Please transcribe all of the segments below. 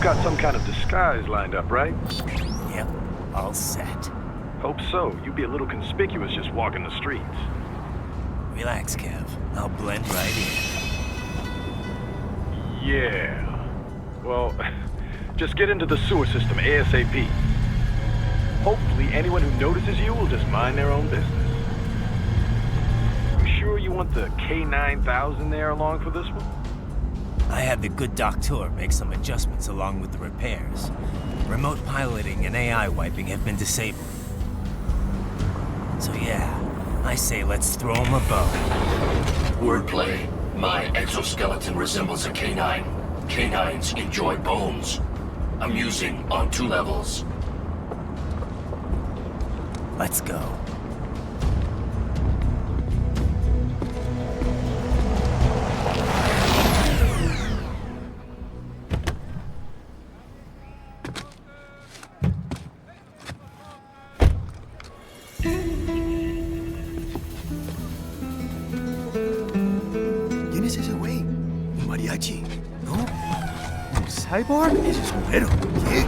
got some kind of disguise lined up, right? Yep, all set. Hope so. You'd be a little conspicuous just walking the streets. Relax, Kev. I'll blend right in. Yeah. Well, just get into the sewer system ASAP. Hopefully anyone who notices you will just mind their own business. You sure you want the K9000 there along for this one? I had the good doctor make some adjustments along with the repairs. Remote piloting and AI wiping have been disabled. So yeah, I say let's throw him a bone. Wordplay. My exoskeleton resembles a canine. Canines enjoy bones. Amusing on 2 levels. Let's go. ¿Quién es ese güey? ¿Un mariachi? ¿No? ¿Un cyborg? Ese es un güero. ¿Qué?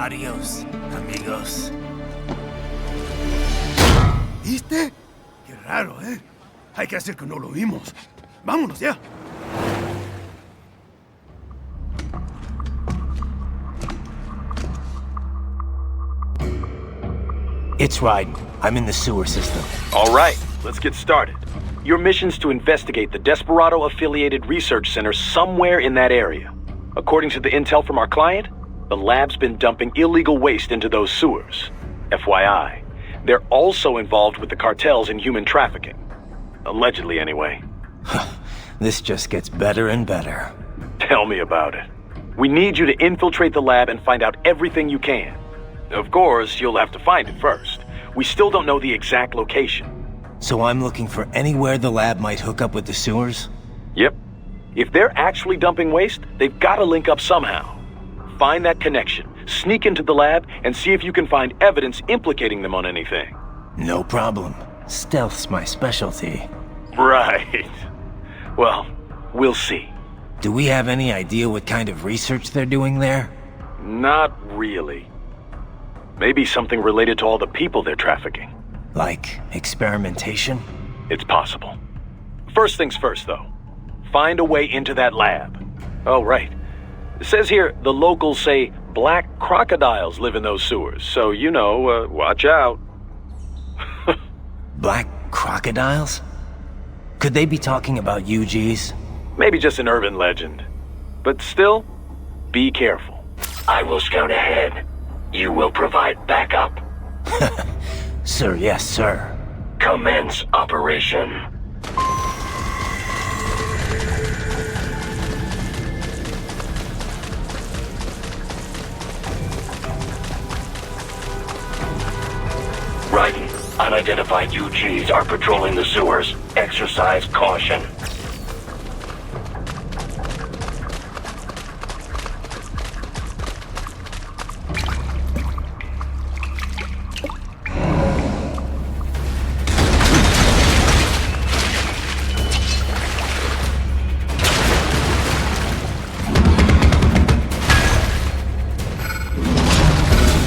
Adiós, amigos. ¿Viste? Qué raro, ¿eh? Hay que hacer que no lo vimos. Vámonos ya. It's Raiden. I'm in the sewer system. All right, let's get started. Your mission's to investigate the Desperado-affiliated research center somewhere in that area. According to the intel from our client, the lab's been dumping illegal waste into those sewers. FYI, they're also involved with the cartels in human trafficking. Allegedly, anyway. This just gets better and better. Tell me about it. We need you to infiltrate the lab and find out everything you can. Of course, you'll have to find it first. We still don't know the exact location. So I'm looking for anywhere the lab might hook up with the sewers? Yep. If they're actually dumping waste, they've got to link up somehow. Find that connection, sneak into the lab, and see if you can find evidence implicating them on anything. No problem. Stealth's my specialty. Right. Well, we'll see. Do we have any idea what kind of research they're doing there? Not really. Maybe something related to all the people they're trafficking. Like experimentation? It's possible. First things first, though. Find a way into that lab. Oh, right. It says here the locals say black crocodiles live in those sewers, so, you know, watch out. Black crocodiles? Could they be talking about UGs? Maybe just an urban legend. But still, be careful. I will scout ahead. You will provide backup. Sir, yes, sir. Commence operation. Raiden, unidentified UGs are patrolling the sewers. Exercise caution.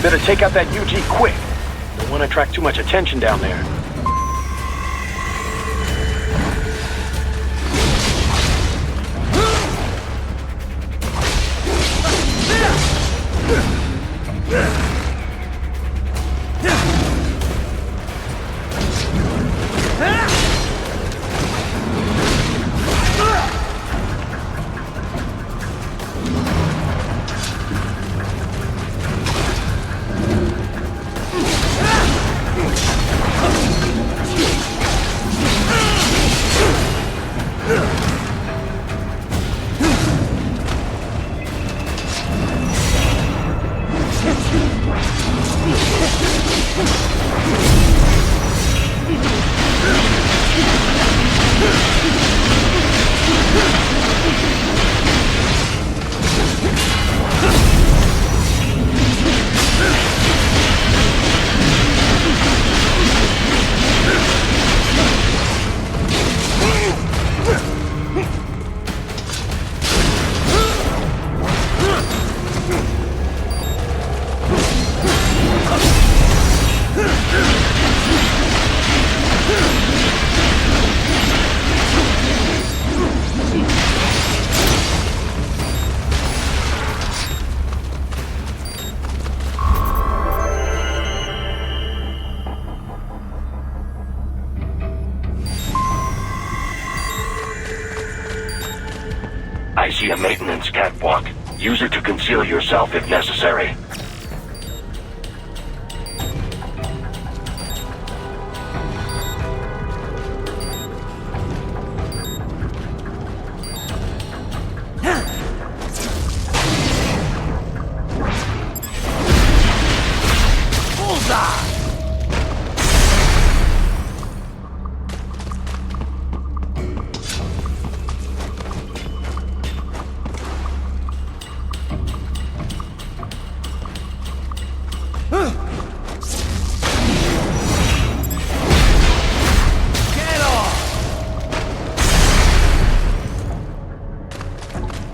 Better take out that UG quick. Don't want to attract too much attention down there. I see a maintenance catwalk. Use it to conceal yourself if necessary.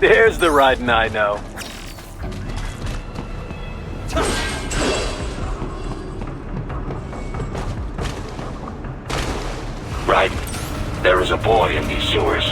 There's the Raiden I know. Raiden, there is a boy in these sewers.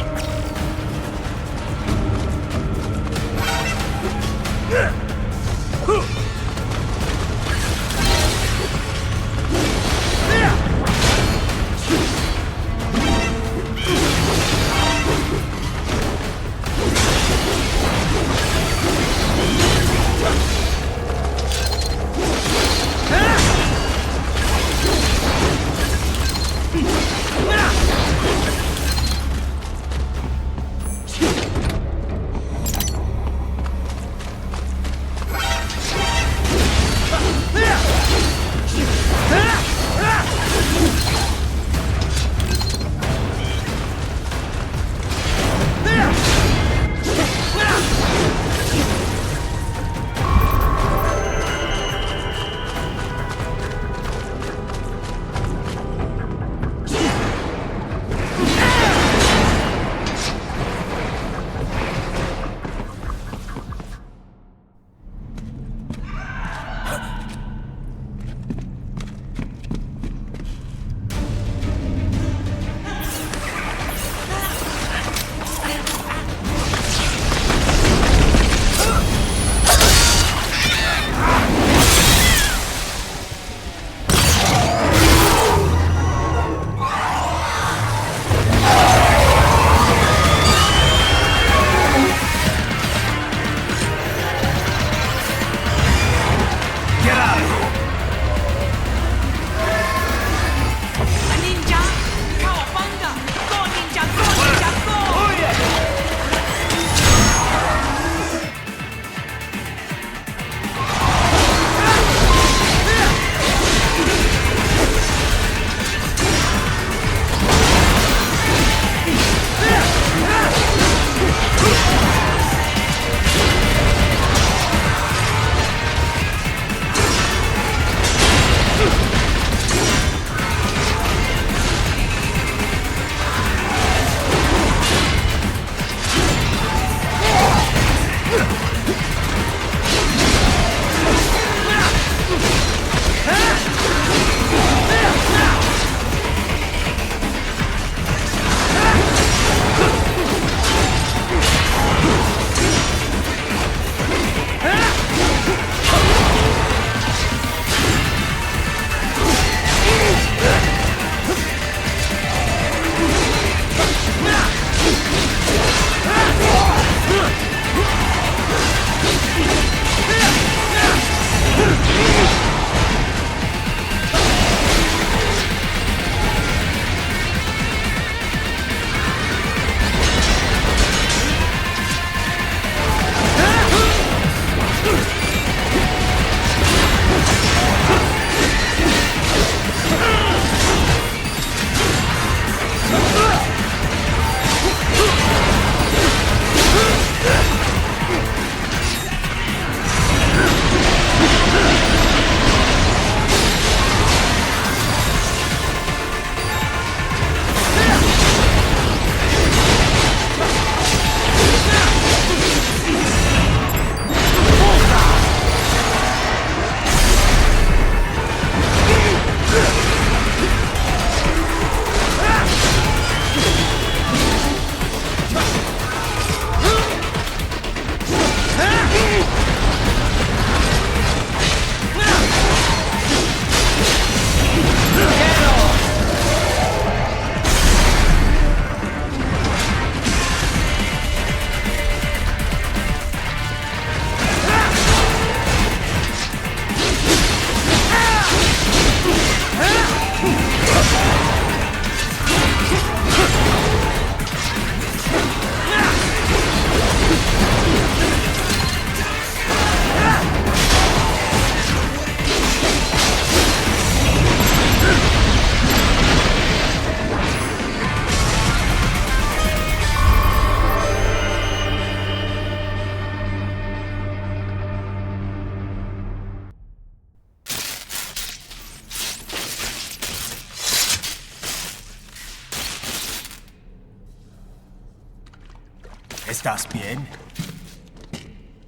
¿Estás bien?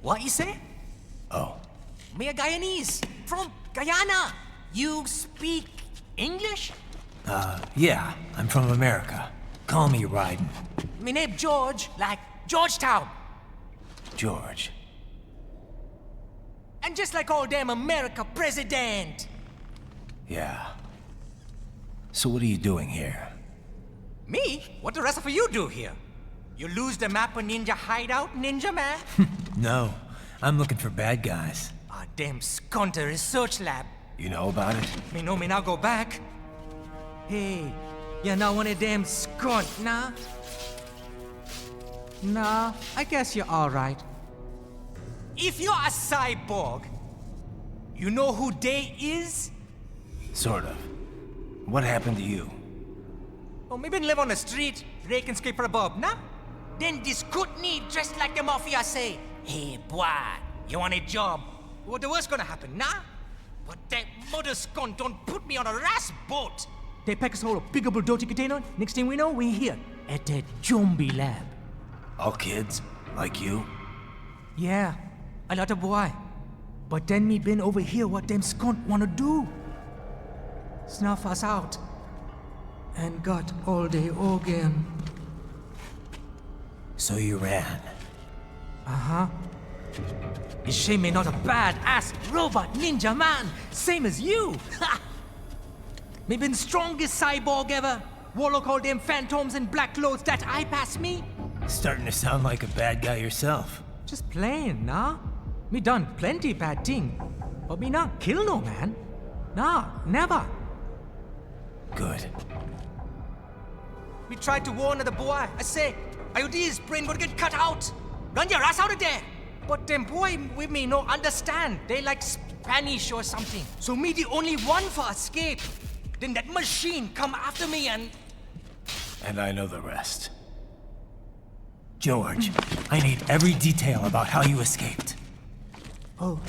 What you say? Oh, Me a Guyanese from Guyana. You speak English? yeah, I'm from America. Call me Raiden. Me name George, like Georgetown. George. And just like all damn America president. Yeah. So what are you doing here? Me? What the rest of you do here? You lose the map of Ninja hideout, Ninja man? No, I'm looking for bad guys. Ah, damn Skunter research lab. You know about it? Me know me now go back. Hey, you're not one of them skunt, nah? Nah, I guess you're alright. If you're a cyborg, you know who they is? Sort of. What happened to you? Oh, me been live on the street, raking scrape for a bob, nah? Then this Kootenai dressed like the mafia say, hey, boy, you want a job? What the worst gonna happen, nah? But that mother skunt don't put me on a ras boat. They pack us all a big old dirty container. Next thing we know, we're here at that zombie lab. All kids? Like you? Yeah, a lot of boy. But then me been over here what them skunt wanna do. Snuff us out. And got all the organ. So you ran. Uh-huh. It's shame me not a bad-ass robot ninja man, same as you. Ha! Me been strongest cyborg ever. Warlock all them phantoms and black clothes that I pass me. Starting to sound like a bad guy yourself. Just plain, nah? Me done plenty bad thing. But me not kill no man. Nah, never. Good. We tried to warn the boy. I say, IOD's brain gonna get cut out. Run your ass out of there. But them boy with me no understand. They like Spanish or something. So me the only one for escape. Then that machine come after me and... And I know the rest. George, I need every detail about how you escaped. Oh.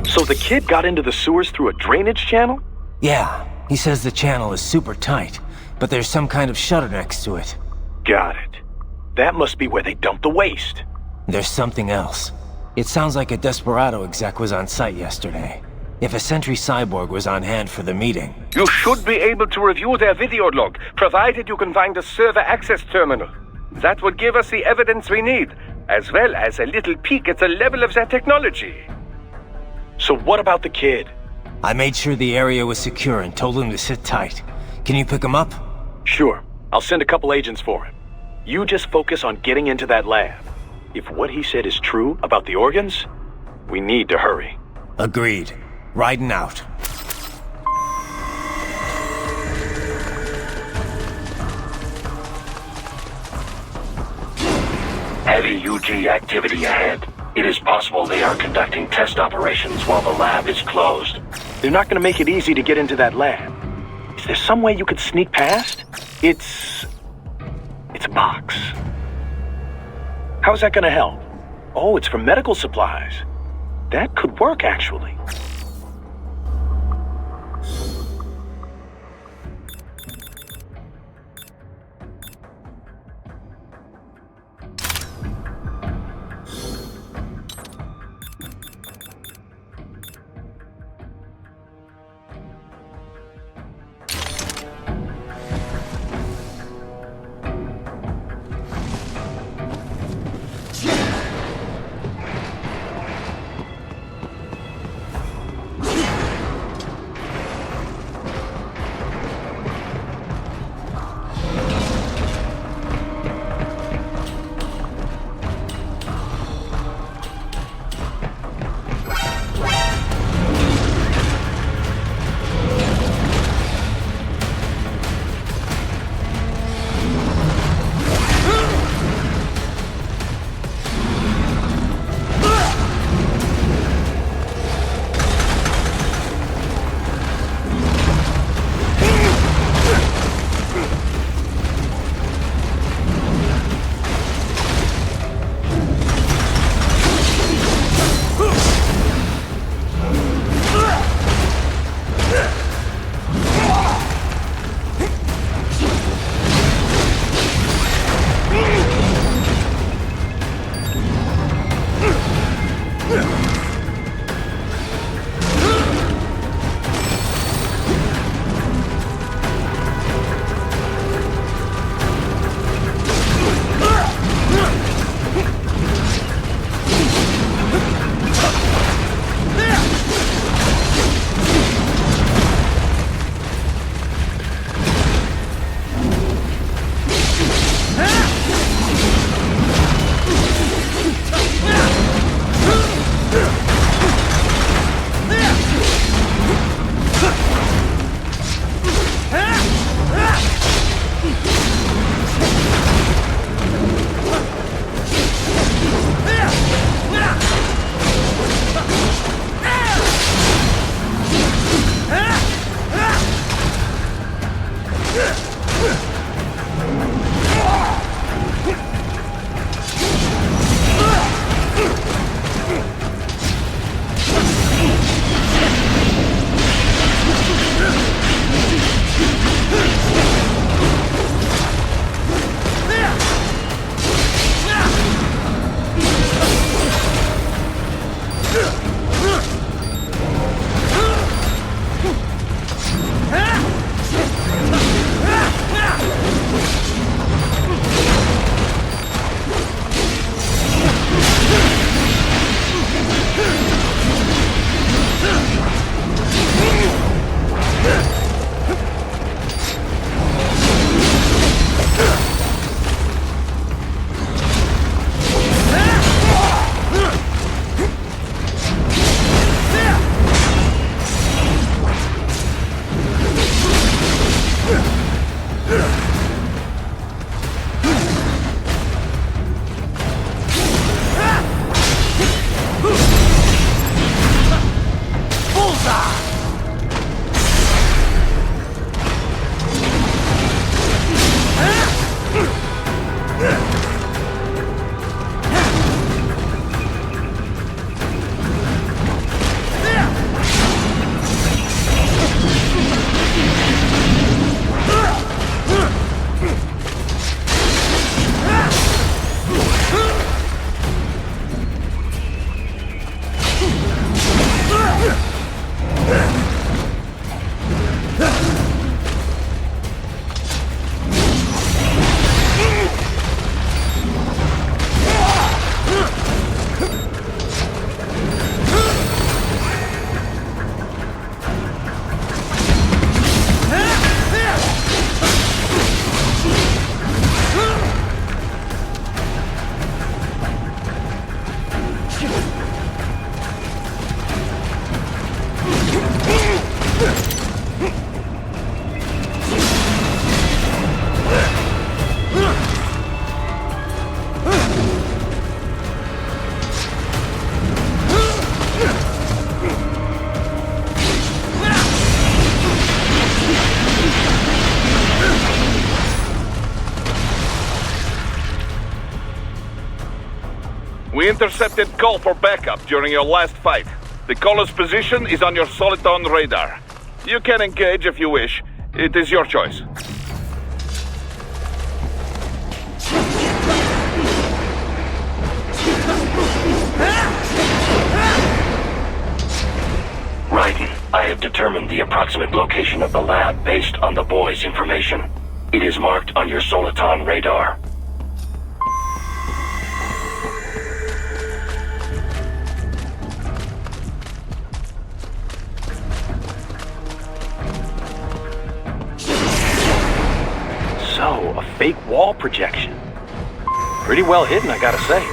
So the kid got into the sewers through a drainage channel? Yeah, he says the channel is super tight, but there's some kind of shutter next to it. Got it. That must be where they dumped the waste. There's something else. It sounds like a Desperado exec was on site yesterday. If a Sentry Cyborg was on hand for the meeting. You should be able to review their video log, provided you can find a server access terminal. That would give us the evidence we need, as well as a little peek at the level of their technology. So what about the kid? I made sure the area was secure and told him to sit tight. Can you pick him up? Sure. I'll send a couple agents for him. You just focus on getting into that lab. If what he said is true about the organs, we need to hurry. Agreed. Riding out. Heavy UG activity ahead. It is possible they are conducting test operations while the lab is closed. They're not going to make it easy to get into that lab. Is there some way you could sneak past? It's a box. How's that going to help? Oh, it's for medical supplies. That could work, actually. intercepted call for backup during your last fight. The caller's position is on your Soliton radar. You can engage if you wish. It is your choice. Raiden, I have determined the approximate location of the lab based on the boy's information. It is marked on your Soliton radar. So, a fake wall projection. Pretty well hidden, I gotta say.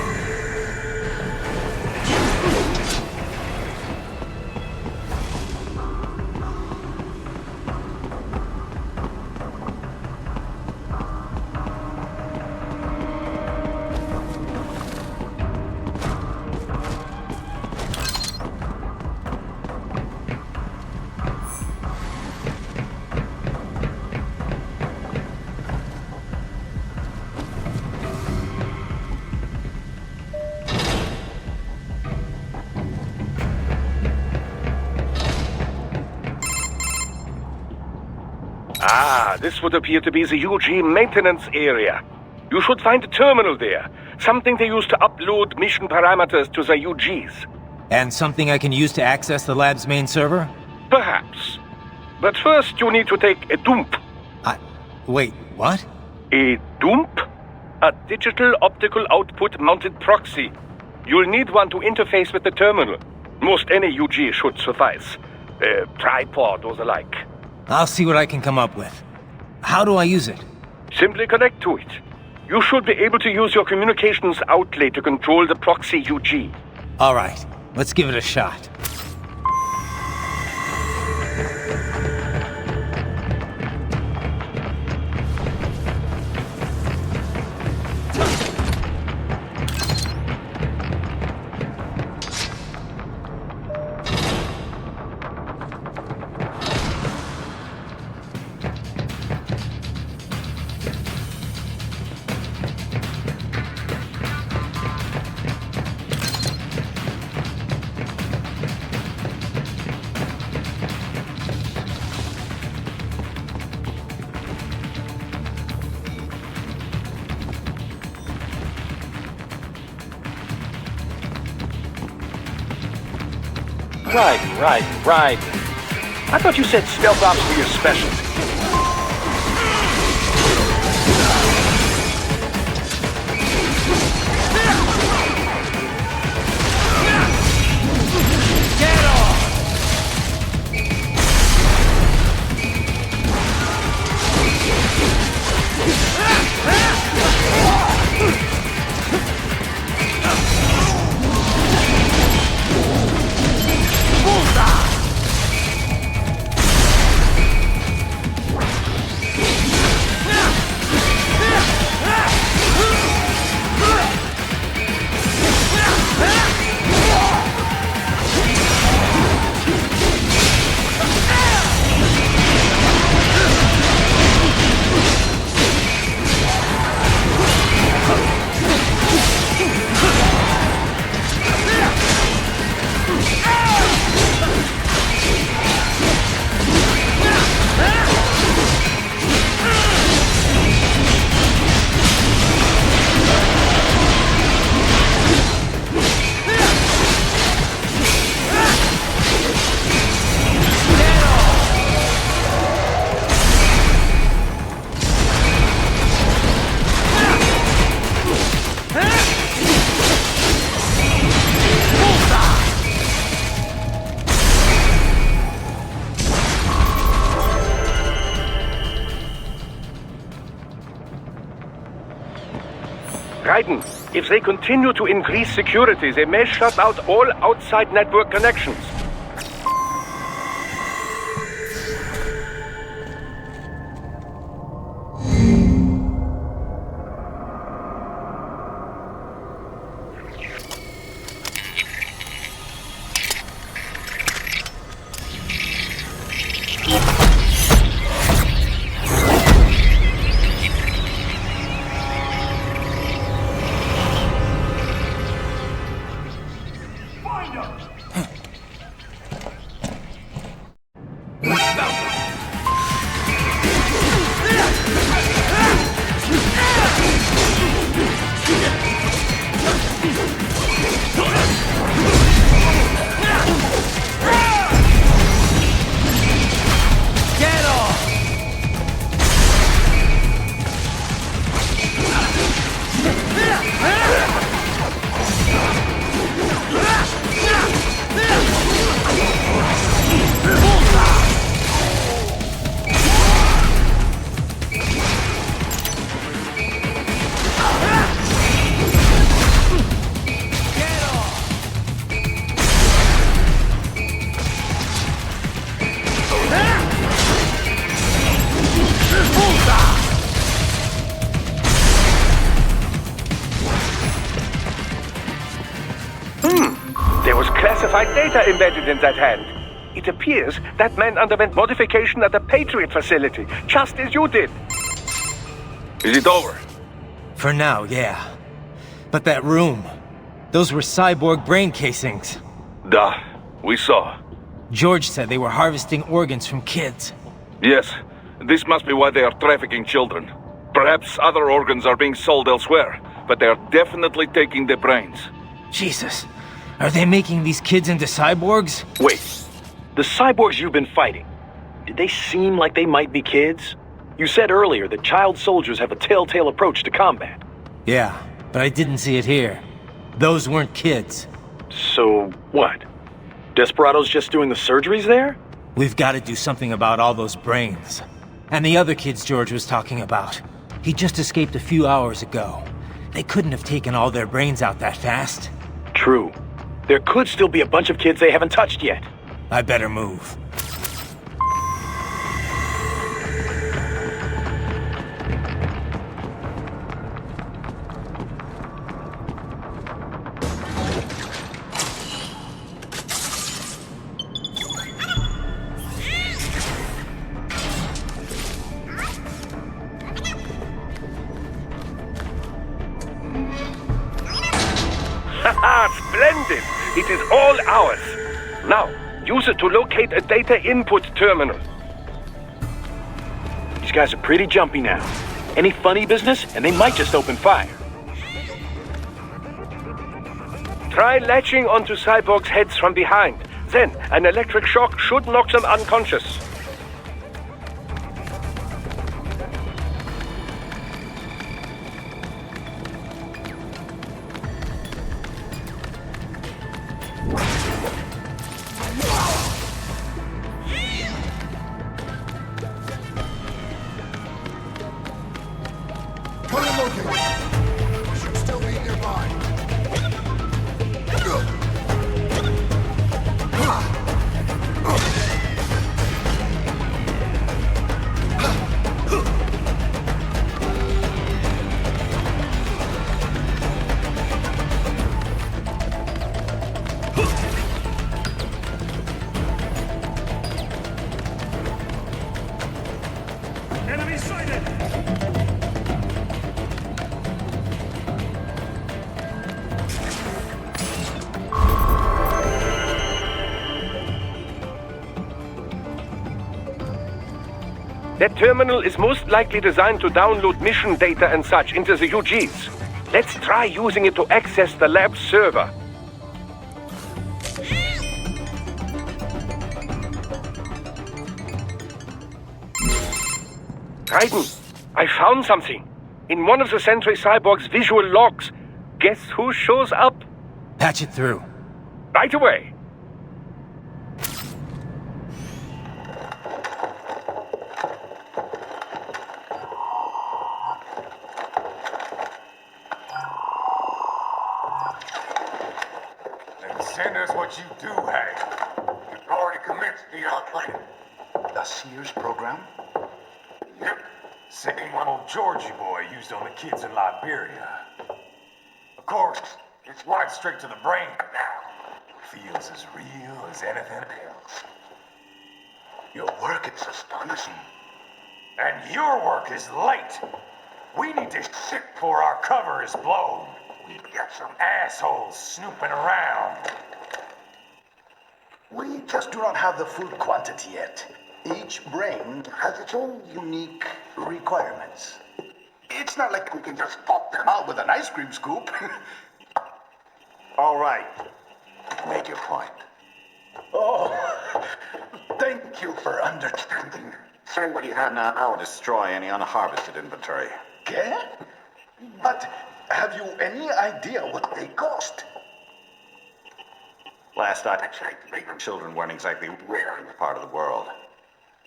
Ah, this would appear to be the UG maintenance area. You should find a terminal there. Something they use to upload mission parameters to the UGs. And something I can use to access the lab's main server? Perhaps. But first you need to take a dump. Wait, what? A dump? A digital optical output mounted proxy. You'll need one to interface with the terminal. Most any UG should suffice. A tripod or the like. I'll see what I can come up with. How do I use it? Simply connect to it. You should be able to use your communications outlay to control the proxy UG. All right, let's give it a shot. Right. I thought you said stealth ops were your specialty. Raiden, if they continue to increase security, they may shut out all outside network connections. There was classified data embedded in that hand. It appears that man underwent modification at the Patriot facility, just as you did. Is it over? For now, yeah. But that room, those were cyborg brain casings. Duh, we saw. George said they were harvesting organs from kids. Yes, this must be why they are trafficking children. Perhaps other organs are being sold elsewhere, but they are definitely taking the brains. Jesus, are they making these kids into cyborgs? Wait, the cyborgs you've been fighting, did they seem like they might be kids? You said earlier that child soldiers have a telltale approach to combat. Yeah, but I didn't see it here. Those weren't kids. So, what? Desperado's just doing the surgeries there? We've got to do something about all those brains. And the other kids George was talking about. He just escaped a few hours ago. They couldn't have taken all their brains out that fast. True. There could still be a bunch of kids they haven't touched yet. I better move. Splendid! It is all ours. Now, use it to locate a data input terminal. These guys are pretty jumpy now. Any funny business, and they might just open fire. Try latching onto cyborgs' heads from behind. Then, an electric shock should knock them unconscious. That terminal is most likely designed to download mission data and such into the UGs. Let's try using it to access the lab server. Raiden, I found something. In one of the Sentry Cyborg's visual logs. Guess who shows up? Patch it through. Right away. Send us what you do have. You've already commenced the outplay. The Sears program? Yep. Same one old Georgie boy used on the kids in Liberia. Of course, it's right straight to the brain now. Feels as real as anything else. Your work is astonishing. And your work is late. We need to ship before our cover is blown. We've got some assholes snooping around. We just do not have the full quantity yet. Each brain has its own unique requirements. It's not like we can just pop them out with an ice cream scoop. All right. Make your point. Oh, thank you for understanding. Say what you have now. I'll destroy any unharvested inventory. Okay? But have you any idea what they cost? Last I checked, Raiden children weren't exactly rare in this part of the world.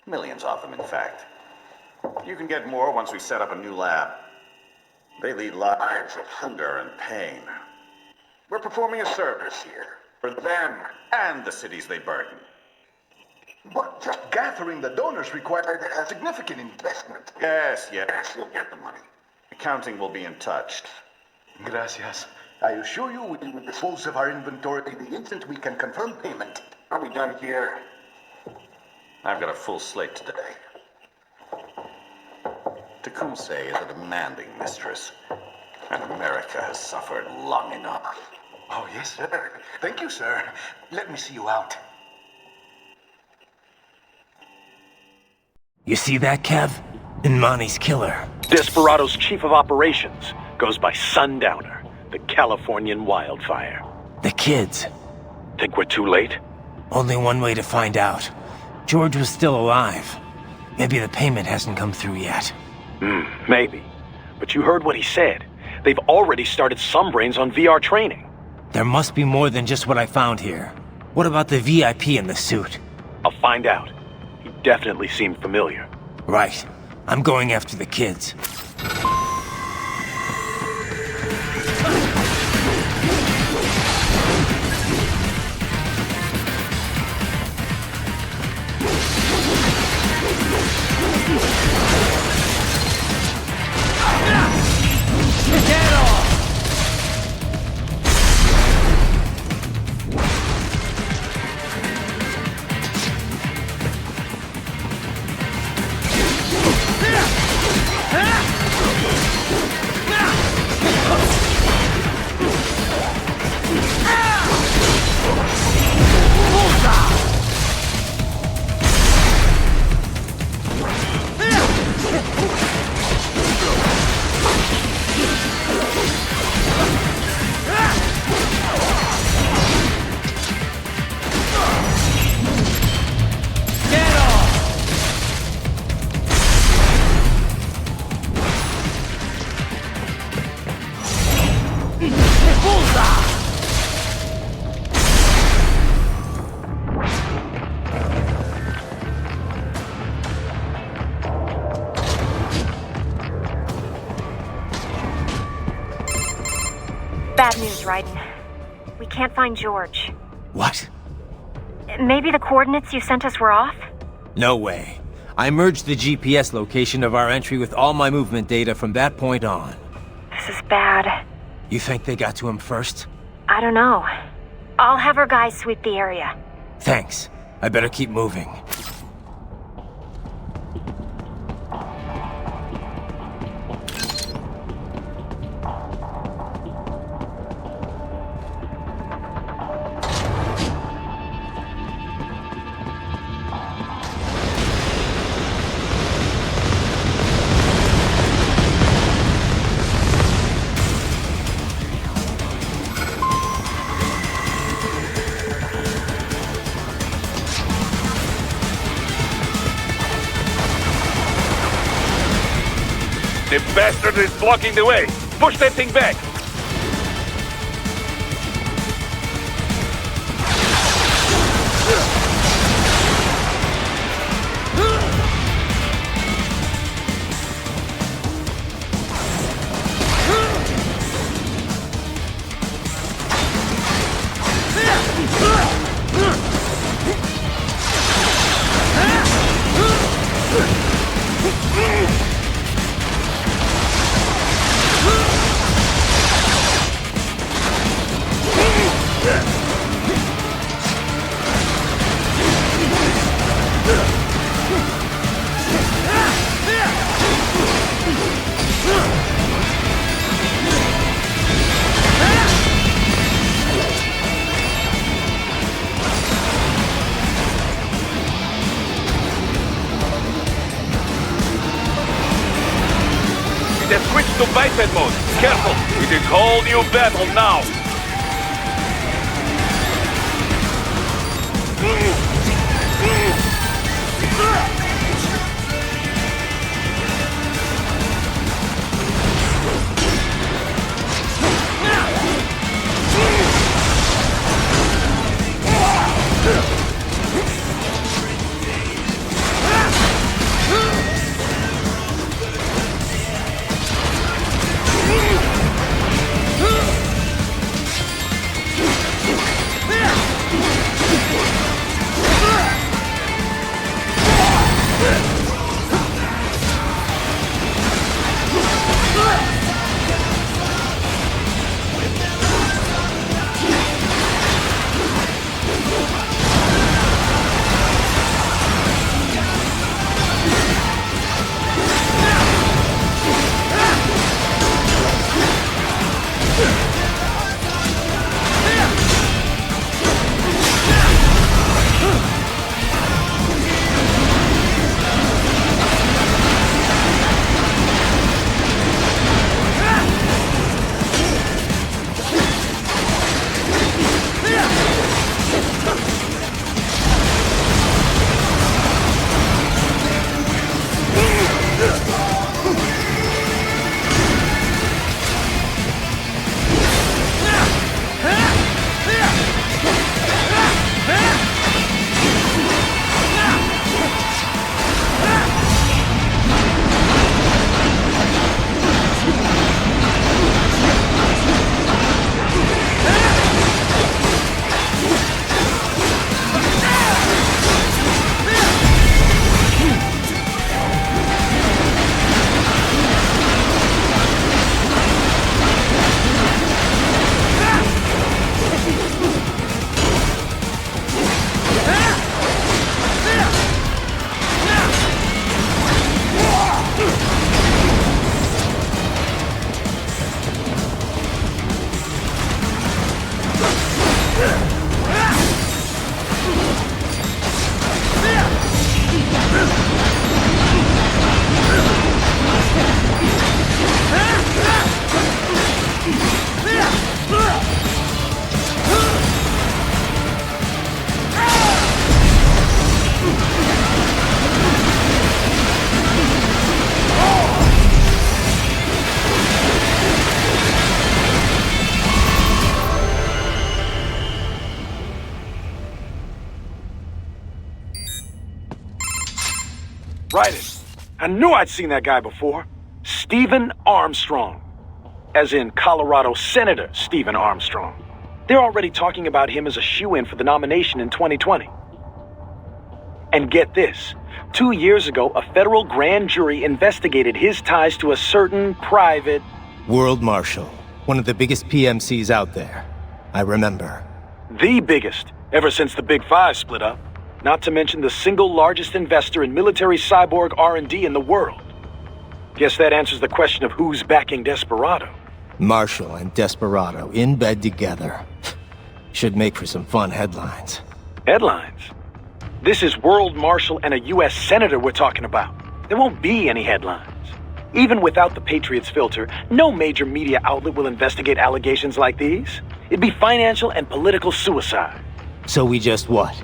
Millions of them, in fact. You can get more once we set up a new lab. They lead lives of hunger and pain. We're performing a service here. For them and the cities they burden. But just gathering the donors required a significant investment. Yes, you'll get the money. Accounting will be in touch. Gracias. I assure you we will dispose of our inventory the instant we can confirm payment. Are we done here? I've got a full slate today. Tecumseh is a demanding mistress, and America has suffered long enough. Oh, yes, sir. Thank you, sir. Let me see you out. You see that, Kev? Imani's killer. Desperado's chief of operations goes by Sundowner, the Californian wildfire. The kids. Think we're too late? Only one way to find out. George was still alive. Maybe the payment hasn't come through yet. Maybe. But you heard what he said. They've already started some brains on VR training. There must be more than just what I found here. What about the VIP in the suit? I'll find out. He definitely seemed familiar. Right. I'm going after the kids. Bad news, Raiden. We can't find George. What? Maybe the coordinates you sent us were off? No way. I merged the GPS location of our entry with all my movement data from that point on. This is bad. You think they got to him first? I don't know. I'll have our guys sweep the area. Thanks. I better keep moving. The bastard is blocking the way. Push that thing back. to biped mode. Careful, it is whole new battle now. Raiden. I knew I'd seen that guy before. Stephen Armstrong. As in Colorado Senator Stephen Armstrong. They're already talking about him as a shoo-in for the nomination in 2020. And get this. 2 years ago, a federal grand jury investigated his ties to a certain private... World Marshal. One of the biggest PMCs out there. I remember. The biggest, ever since the Big Five split up. Not to mention the single largest investor in military cyborg R&D in the world. Guess that answers the question of who's backing Desperado. Marshall and Desperado in bed together. Should make for some fun headlines. Headlines? This is World Marshal and a U.S. Senator we're talking about. There won't be any headlines. Even without the Patriots filter, no major media outlet will investigate allegations like these. It'd be financial and political suicide. So we just what?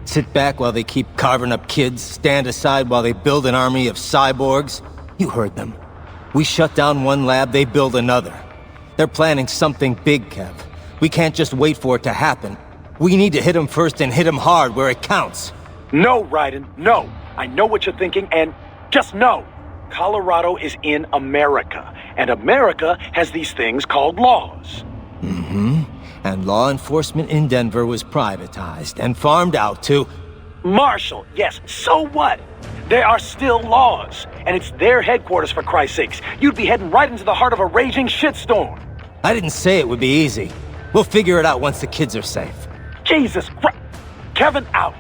Sit back while they keep carving up kids, stand aside while they build an army of cyborgs? You heard them. We shut down one lab, they build another. They're planning something big, Kev. We can't just wait for it to happen. We need to hit them first and hit them hard where it counts. No, Raiden, no. I know what you're thinking, and just no. Colorado is in America, and America has these things called laws. Mm-hmm. And law enforcement in Denver was privatized and farmed out to... Marshall, yes, so what? There are still laws, and it's their headquarters for Christ's sakes. You'd be heading right into the heart of a raging shitstorm. I didn't say it would be easy. We'll figure it out once the kids are safe. Jesus Christ. Kevin out.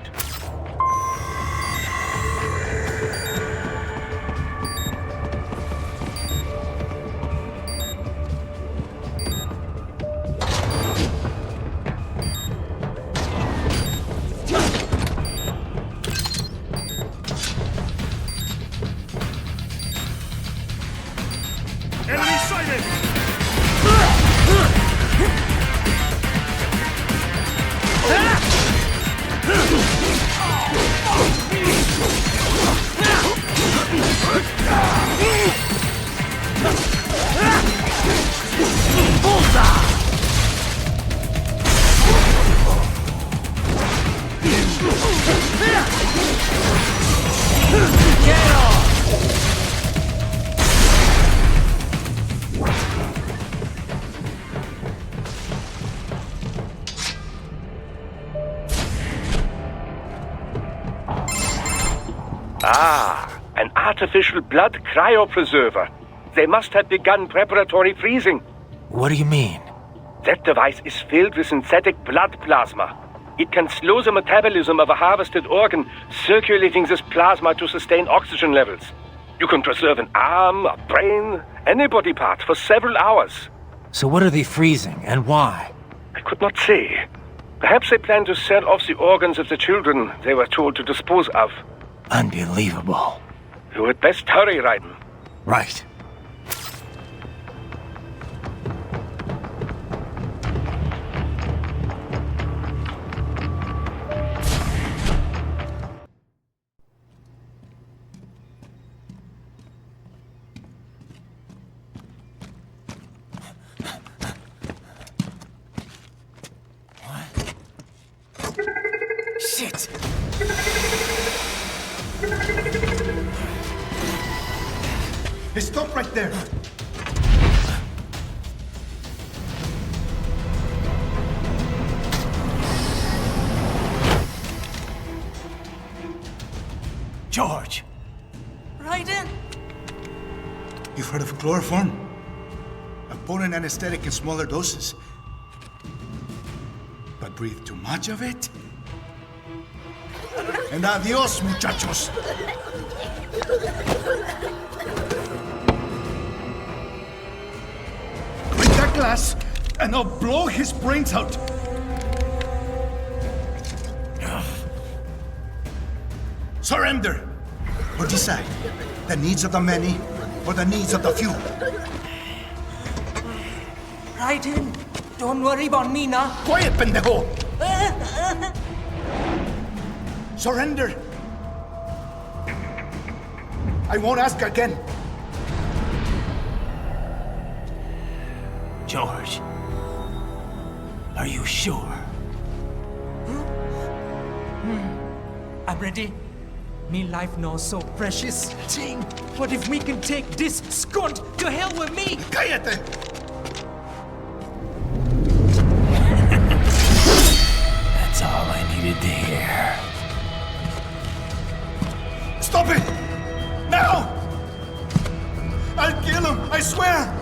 Enemy Ah, an artificial blood cryopreserver. They must have begun preparatory freezing. What do you mean? That device is filled with synthetic blood plasma. It can slow the metabolism of a harvested organ, circulating this plasma to sustain oxygen levels. You can preserve an arm, a brain, any body part for several hours. So what are they freezing, and why? I could not say. Perhaps they plan to sell off the organs of the children they were told to dispose of. Unbelievable. You had best hurry, Raiden. Right. Shit! Hey, stop right there. George! Raiden! You've heard of chloroform? A potent anesthetic in smaller doses. But breathe too much of it? And adios, muchachos! Break that glass, and I'll blow his brains out! Surrender! Or decide, the needs of the many, or the needs of the few. Raiden, don't worry about me now. Quiet, pendejo! Surrender! I won't ask again. George. Are you sure? I'm ready. Me life now so precious. Ting, what if we can take this skunt to hell with me? Cállate! That's all I needed to hear. Stop it! Now! I'll kill him, I swear!